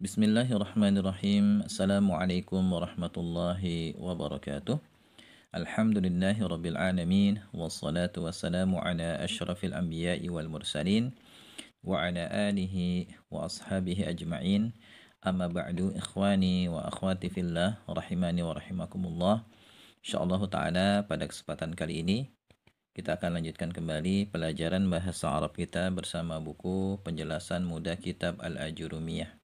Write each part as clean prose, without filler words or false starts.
Bismillahirrahmanirrahim. Assalamualaikum warahmatullahi wabarakatuh. Alhamdulillahi rabbil alamin. Wassalatu wassalamu ala ashrafil anbiya'i wal mursalin. Wa ala alihi wa ashabihi ajma'in. Amma ba'du ikhwani wa akhwati fillah. Rahimani wa rahimakumullah. InsyaAllah ta'ala pada kesempatan kali ini kita akan lanjutkan kembali pelajaran bahasa Arab kita bersama buku penjelasan mudah kitab Al-Ajurumiyah.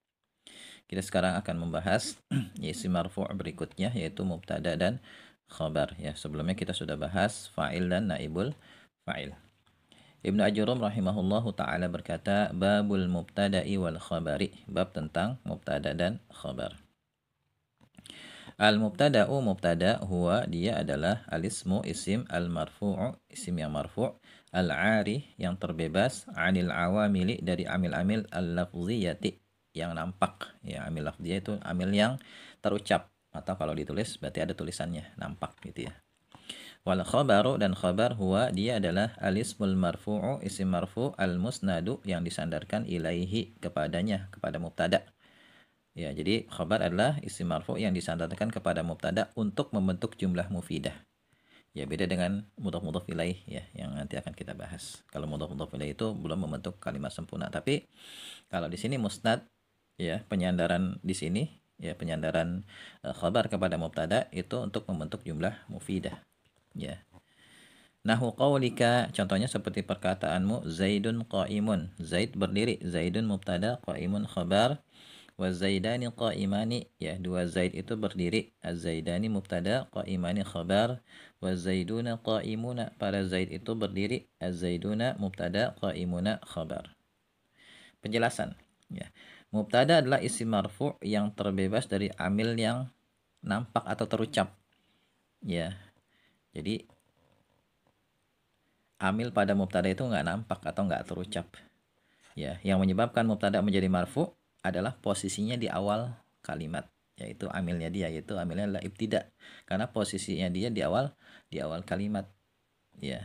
Kita sekarang akan membahas isim marfu' berikutnya yaitu mubtada dan khabar ya. Sebelumnya kita sudah bahas fa'il dan naibul fa'il. Ibnu Ajurum rahimahullahu taala berkata, babul mubtada'i wal khabari, bab tentang mubtada dan khabar. Al-mubtada'u mubtada huwa dia adalah al-ismu isim al-marfu'u isim yang marfu' al-'ari yang terbebas 'anil awamili dari amil-amil al-lafziyati yang nampak ya. Amil lafziyah itu amil yang terucap atau kalau ditulis berarti ada tulisannya nampak gitu ya. Wal khabaru dan khabar huwa dia adalah al-ismul marfu'u isim marfu' al-musnadu yang disandarkan ilaihi kepadanya kepada mubtada. Ya, jadi khabar adalah isim marfu yang disandarkan kepada mubtada untuk membentuk jumlah mufidah. Ya, beda dengan mudhaf ilaih ya, yang nanti akan kita bahas. Kalau mudhaf ilaih itu belum membentuk kalimat sempurna, tapi kalau di sini musnad ya, penyandaran di sini ya, penyandaran khabar kepada mubtada itu untuk membentuk jumlah mufidah. Ya. Nahu qaulika, contohnya seperti perkataanmu Zaidun qa'imun. Zaid berdiri, Zaidun mubtada, qa'imun khabar. Wa zaidani qa'imani ya, dua zaid itu berdiri, az-zaidani mubtada, qa'imani khabar. Wa zaiduna qa'imuna, para zaid itu berdiri, az-zaiduna mubtada, qa'imuna khabar. Penjelasan ya. Mubtada adalah isim marfu yang terbebas dari amil yang nampak atau terucap ya. Jadi amil pada mubtada itu nggak nampak atau nggak terucap ya. Yang menyebabkan mubtada menjadi marfu adalah posisinya di awal kalimat, yaitu amilnya dia, yaitu amilnya adalah ibtida, karena posisinya dia di awal kalimat ya.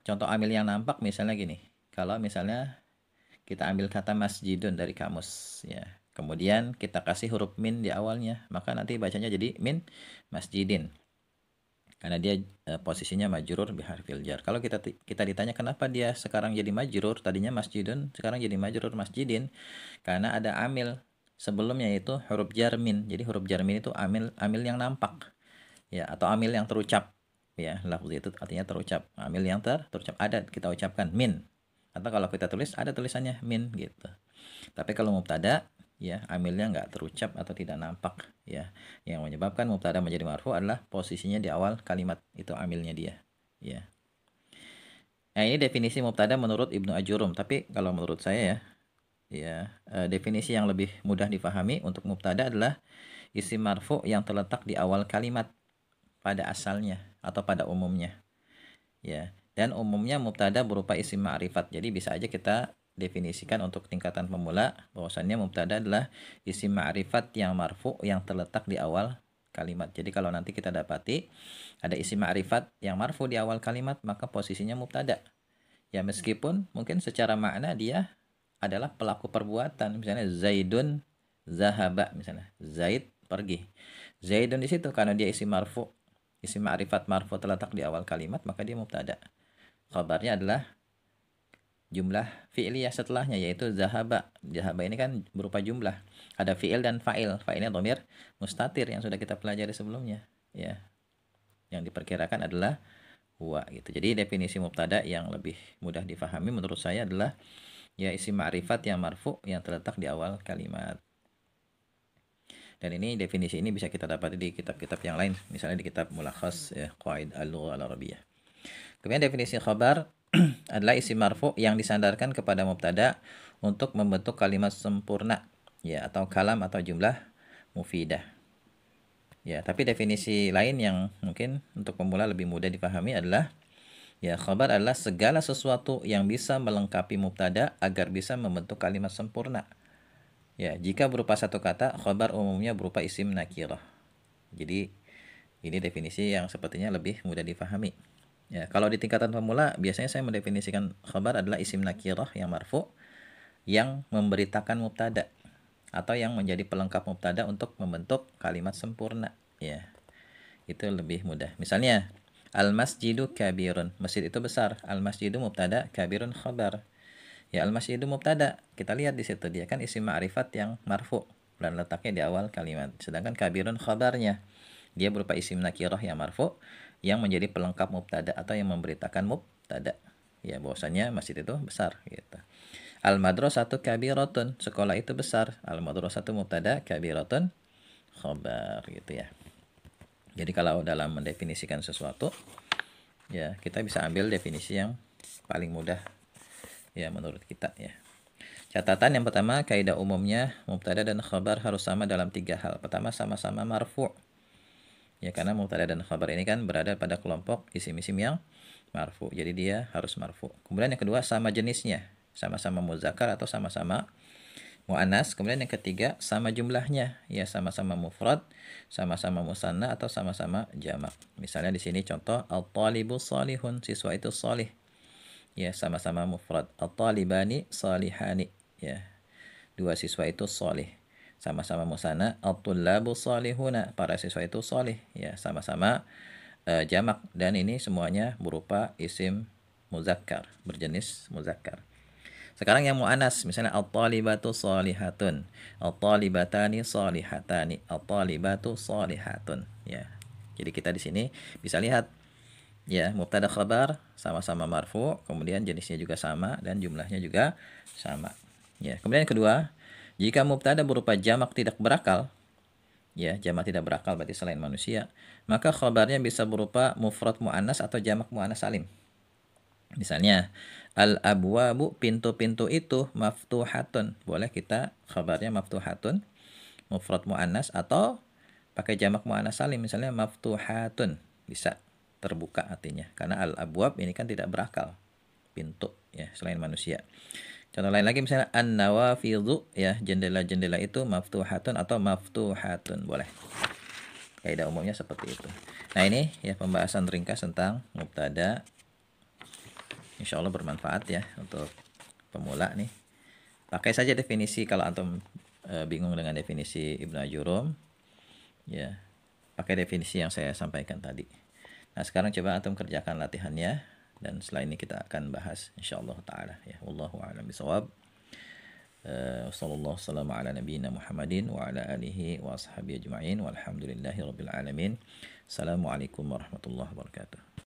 Contoh amil yang nampak misalnya gini, kalau misalnya kita ambil kata masjidun dari kamus ya, kemudian kita kasih huruf min di awalnya, maka nanti bacanya jadi min masjidin, karena dia posisinya majrur biharfil jar. Kalau kita ditanya kenapa dia sekarang jadi majrur, tadinya masjidun sekarang jadi majrur masjidin, karena ada amil sebelumnya itu huruf jar min. Jadi huruf jar min itu amil yang nampak ya, atau amil yang terucap ya. Lafzi itu artinya terucap, amil yang terucap ada kita ucapkan min, atau kalau kita tulis ada tulisannya min gitu. Tapi kalau mubtada ya, amilnya nggak terucap atau tidak nampak ya. Yang menyebabkan mubtada menjadi marfu adalah posisinya di awal kalimat, itu amilnya dia ya. Nah, ini definisi mubtada menurut Ibnu Ajurum, tapi kalau menurut saya ya, definisi yang lebih mudah difahami untuk mubtada adalah isim marfu yang terletak di awal kalimat pada asalnya atau pada umumnya ya. Dan umumnya mubtada berupa isim ma'rifat. Jadi bisa aja kita definisikan untuk tingkatan pemula bahwasannya mubtada adalah isim ma'rifat yang marfu yang terletak di awal kalimat. Jadi kalau nanti kita dapati ada isim ma'rifat yang marfu di awal kalimat, maka posisinya mubtada. Ya, meskipun mungkin secara makna dia adalah pelaku perbuatan, misalnya Zaidun zahaba, misalnya Zaid pergi. Zaidun di situ karena dia isim marfu, isim ma'rifat marfu terletak di awal kalimat, maka dia mubtada. Khabarnya adalah jumlah fi'liyah setelahnya, yaitu zahaba. Zahaba ini kan berupa jumlah. Ada fi'il dan fa'il. Fa'ilnya dhamir mustatir yang sudah kita pelajari sebelumnya. Ya. Yang diperkirakan adalah huwa gitu. Jadi definisi mubtada yang lebih mudah difahami menurut saya adalah ya isim ma'rifat yang marfu yang terletak di awal kalimat. Dan ini definisi ini bisa kita dapat di kitab-kitab yang lain, misalnya di kitab Mulakhas ya, Qawaid al-Lughah al-Arabiyyah. Kemudian definisi khabar adalah isim marfu yang disandarkan kepada mubtada untuk membentuk kalimat sempurna ya, atau kalam atau jumlah mufidah. Ya, tapi definisi lain yang mungkin untuk pemula lebih mudah dipahami adalah ya, khabar adalah segala sesuatu yang bisa melengkapi mubtada agar bisa membentuk kalimat sempurna. Ya, jika berupa satu kata, khabar umumnya berupa isim nakirah. Jadi ini definisi yang sepertinya lebih mudah difahami. Ya, kalau di tingkatan pemula biasanya saya mendefinisikan khabar adalah isim nakirah yang marfu yang memberitakan mubtada atau yang menjadi pelengkap mubtada untuk membentuk kalimat sempurna, ya. Itu lebih mudah. Misalnya, al-masjidu kabirun, masjid itu besar. Al-masjidu mubtada, kabirun khabar. Ya, al-masjidu mubtada. Kita lihat di situ dia kan isim ma'rifat yang marfu dan letaknya di awal kalimat. Sedangkan kabirun khabarnya dia berupa isim nakirah yang marfu yang menjadi pelengkap mubtada atau yang memberitakan mubtada. Ya, bahwasanya masjid itu besar gitu. Al-madrasatu kabiratun, sekolah itu besar. Al-madrasatu mubtada, kabiratun khabar gitu ya. Jadi kalau dalam mendefinisikan sesuatu, ya kita bisa ambil definisi yang paling mudah ya menurut kita ya. Catatan yang pertama, kaidah umumnya mubtada dan khabar harus sama dalam 3 hal. Pertama, sama-sama marfu. Ya, karena mubtada dan khabar ini kan berada pada kelompok isim-isim yang marfu. Jadi dia harus marfu. Kemudian yang kedua, sama jenisnya. Sama-sama muzakkar atau sama-sama mu'annas. Kemudian yang ketiga, sama jumlahnya. Ya, sama-sama mufrad, sama-sama musanna atau sama-sama jamak. Misalnya di sini contoh, al-talibu salihun, siswa itu salih. Ya, sama-sama mufrad. Al-talibani salihani. Ya, dua siswa itu salih. Sama-sama musanna, at-tullabu salihuna, para siswa itu salih. Ya, sama-sama jamak, dan ini semuanya berupa isim muzakkar, berjenis muzakkar. Sekarang yang mu'anas, misalnya at-talibatu salihatun, at-talibatani salihatani, at-talibatu salihatun. Ya. Jadi kita di sini bisa lihat ya, mubtada khabar sama-sama marfu, kemudian jenisnya juga sama dan jumlahnya juga sama. Ya, kemudian yang kedua, jika mubtada berupa jamak tidak berakal, ya, jamak tidak berakal berarti selain manusia, maka khabarnya bisa berupa mufrad muannas atau jamak muannas salim. Misalnya, al-abwabu, pintu-pintu itu maftuhatun. Boleh kita khabarnya maftuhatun, mufrad muannas atau pakai jamak muannas salim, misalnya maftuhatun. Bisa terbuka artinya. Karena al-abwab ini kan tidak berakal. Pintu ya, selain manusia. Contoh lain lagi misalnya an-nawafidhu ya, jendela-jendela itu maftuhatun atau maftuhatun. Boleh. Kaidah umumnya seperti itu. Nah, ini ya pembahasan ringkas tentang mubtada. Insya Allah bermanfaat ya untuk pemula nih. Pakai saja definisi kalau antum bingung dengan definisi Ibnu Ajurum. Ya, pakai definisi yang saya sampaikan tadi. Nah, sekarang coba antum kerjakan latihannya dan setelah ini kita akan bahas insyaallah taala ya. Wallahu a'lam bishawab. Sallallahu wasallam ala nabiyyina Muhammadin wa ala alihi wa ashabihi ajma'in walhamdulillahi rabbil alamin. Assalamualaikum warahmatullahi wabarakatuh.